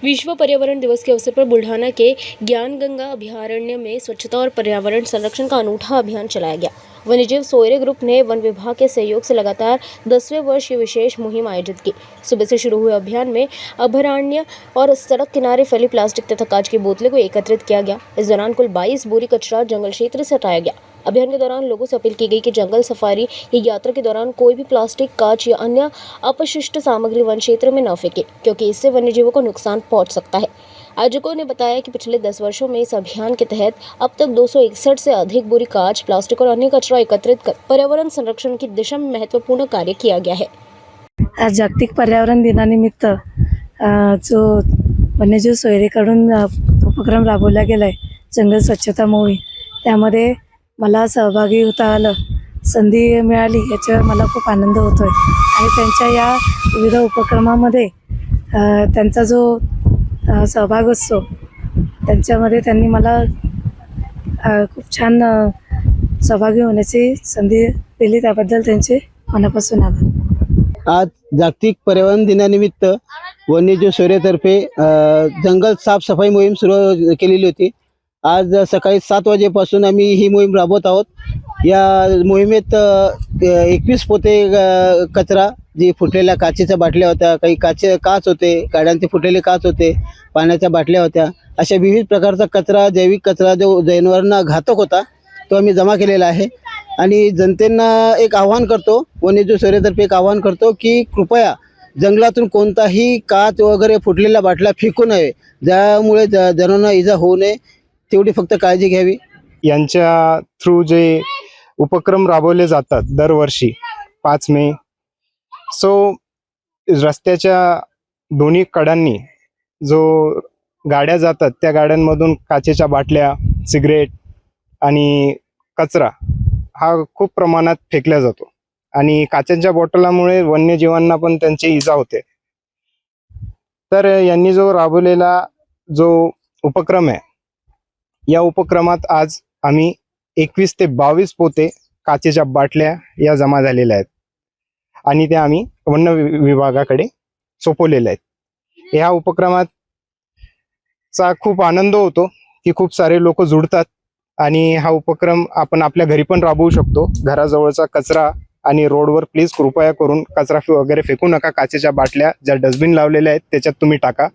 विश्व पर्यावरण दिवस के अवसर पर बुल्ढाना के ज्ञान गंगा अभयारण्य में स्वच्छता और पर्यावरण संरक्षण का अनूठा अभियान चलाया गया। वन्यजीव सोयरे ग्रुप ने वन विभाग के सहयोग से लगातार 10वें वर्ष ये विशेष मुहिम आयोजित की। सुबह से शुरू हुए अभियान में अभयारण्य और सड़क किनारे फैली प्लास्टिक तथा कांच की बोतलें को एकत्रित किया गया। इस दौरान कुल 22 बोरी कचरा जंगल क्षेत्र से हटाया गया। अभियान के दौरान लोगों से अपील की गई कि जंगल सफारी या यात्रा के दौरान कोई भी प्लास्टिक, कांच या अन्य अपशिष्ट सामग्री वन क्षेत्र में न फेंके, क्योंकि इससे वन्यजीवों को नुकसान पहुंच सकता है। आयोजकों ने बताया कि पिछले 10 वर्षों में इस अभियान के तहत अब तक 261 से अधिक बोरी कांच, प्लास्टिक और अन्य कचरा एकत्रित कर पर्यावरण संरक्षण की दिशा में महत्वपूर्ण कार्य किया गया है। आज जागतिक पर्यावरण दिनानिमित्त जो वन्यजीव सोयरेकडून उपक्रम राबवला गेला आहे, जंगल स्वच्छता मोहीम, त्यामध्ये मला सहभागी होता आलं, संधी मिळाली, याच्यावर मला खूप आनंद होतोय। आणि त्यांच्या या विविध उपक्रमामध्ये त्यांचा जो सहभाग असतो, त्यांच्यामध्ये त्यांनी मला खूप छान सहभागी होण्याची संधी दिली, त्याबद्दल त्यांचे मनापासून आभार। आज जागतिक पर्यावरण दिनानिमित्त वन्यजीव सोयरेतर्फे जंगल साफसफाई मोहीम सुरू केलेली होती। आज सकाळी 7 वाजेपासून आम्ही ही मोहीम राबवत आहोत। या मोहिमेत 21 पोते कचरा, जी फुटलेल्या काचेच्या बाटल्या होत्या, काही काच होते, गाड्यांचे फुटलेले काच होते, पाण्याच्या बाटल्या होत्या, अशा विविध प्रकारचा कचरा, जैविक कचरा जो जनावरांना घातक होता, तो आम्ही जमा केलेला आहे। आणि जनतेंना एक आव्हान करतो, वन्यजीव सोयरेतर्फे एक आव्हान करतो की कृपया जंगलातून कोणताही काच वगैरे फुटलेल्या बाटल्या फेकू नये, ज्यामुळे जनावरांना इजा होऊ नये, तेवढी फक्त काळजी घ्यावी। यांच्या थ्रू जे उपक्रम राबवले जातात दरवर्षी 5 मे, रस्त्याच्या दोन्ही कडांनी जो गाड्या जातात, त्या गाड्यांमधून काचेच्या बाटल्या, सिगरेट आणि कचरा हा खूप प्रमाणात फेकला जातो आणि काचेच्या बॉटलामुळे वन्यजीवांना पण त्यांची इजा होते। तर यांनी जो राबवलेला जो उपक्रम आहे, या उपक्रमात आज आम्ही 21 ते 22 पोते काचेच्या बाटल्या या जमा झालेल्या आहेत आणि त्या आम्ही वन विभागाकडे सोपवलेल्या आहेत। ह्या उपक्रमात चा खूप आनंद होतो की खूप सारे लोक जुडतात आणि हा उपक्रम आपण आपल्या घरी पण राबवू शकतो। घराजवळचा कचरा आणि रोडवर प्लीज कृपया करून कचरा वगैरे फेकू नका। काचेच्या बाटल्या ज्या डस्टबिन लावलेल्या आहेत त्याच्यात तुम्ही टाका।